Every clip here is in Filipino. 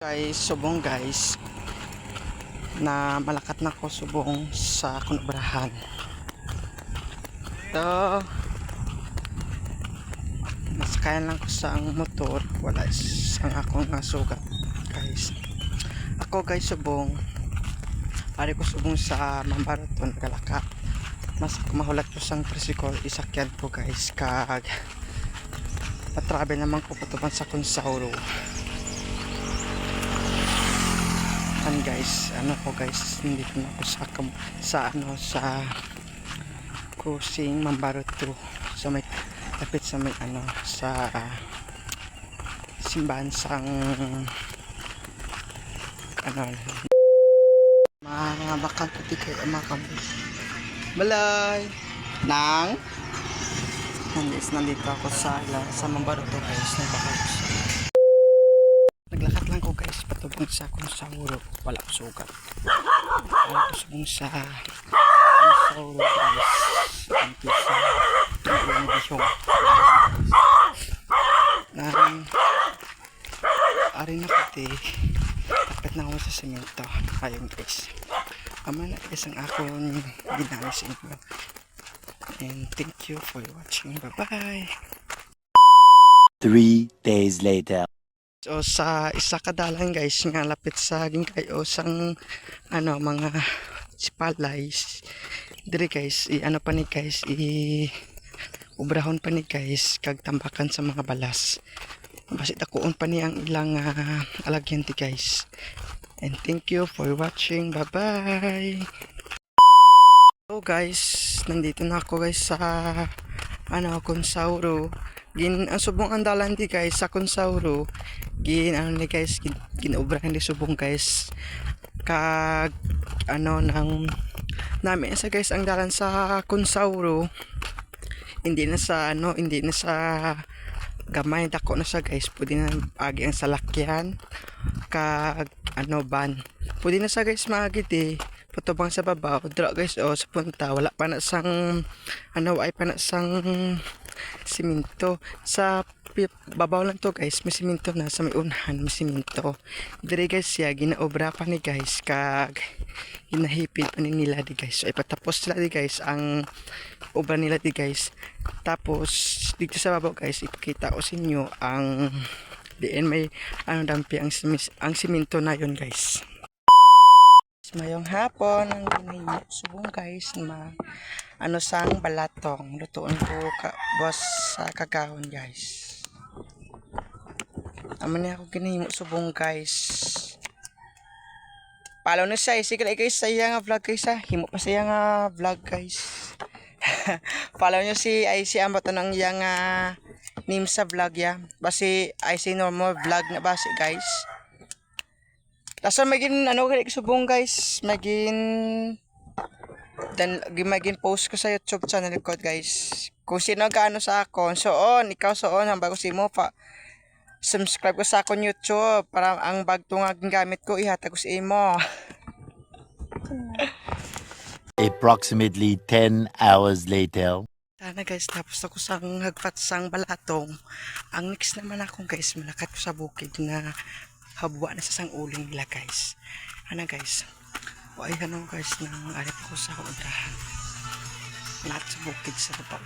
Guys, subong guys na malakat na ko subong sa kunobrahan. Ito nasakayan lang ko sa ang motor, wala sang akong sugat guys. Ako guys subong ari ko subong sa Mambaraton Galakat. Mas mahulat ko sang tricycle isakyan ko guys kag patravel naman ko patuban sa Consauro. Guys, ano ko guys, hindi na ako sa cruising Mambarato sa may lapit sa may sa simbahan sang mga bakang puti kayo mga kambis balay nang nandito ako sa Mambarato guys. Naglakad lang ko guys patubong sa Consauro, wala ko sugat. Wala ko subong sa Consauro guys, anti sa tuwang bisyo nang ari na pati tapit na ako sa semento. Ayun guys, ama na guys ang akong ginamit sa inyo, and thank you for watching. Bye bye. 3 days later. So sa isa kadalan guys nga lapit sa ginkayo sang mga sipalays dire guys pa ni guys ubrahon pa ni guys kag tambakan sa mga balas basi takuon pa ni ang ilang alagyan ti guys, and thank you for watching. Bye bye. So guys, nandito na ako guys sa Consauro. Ang subong ang dalan di guys sa Consauro ni guys ginobrahan di subong guys kag nang namin sa guys ang dalan sa Consauro hindi na sa gamay dako na sa guys, pwede na agi ang salakyan kag ban pwede na sa guys maagi patubang sa babaw dra guys sa punta wala pa na sang ay pa na sang simento sa babaw lang to guys, may simento na sa may unahan, may simento dire guys siya ginaobra pa ni guys kag hinahipid pa ni nila di guys. So ipatapos sila di guys ang obra nila di guys, tapos dito sa babaw guys ipakita ko sa inyo ang diin may dampi ang simento na yun guys. Mayong hapon ang ginahimo subong guys sang balatong lutuon ko boss sa kagahon guys. Amo ni ako ginahimo subong guys. Follow na siya, sige guys sa iya nga vlog guys himo pa sa iya nga vlog guys. Follow nyo si Ambato ng iya nga name sa vlog ya, basi normal vlog na basi guys. Taso magin subong guys, magin post ko sa YouTube channel ko guys. Kung sino gaano sa akon, ikaw ang bago si mo pa subscribe ko sa akon YouTube para ang bagtong gamit ko ihatag ko sa imo. Approximately 10 hours later. Sana guys, tapos ako sang hagpat sang balatong. Ang next naman akong guys, malakat ko sa bukid na habwa na sa sang uling nila guys. Guys, ay guys nang arip ko sa udahan. Lahat sa bukid sa babaw.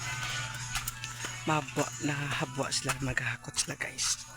Mabwa na habwa sila, maghahakot sila guys.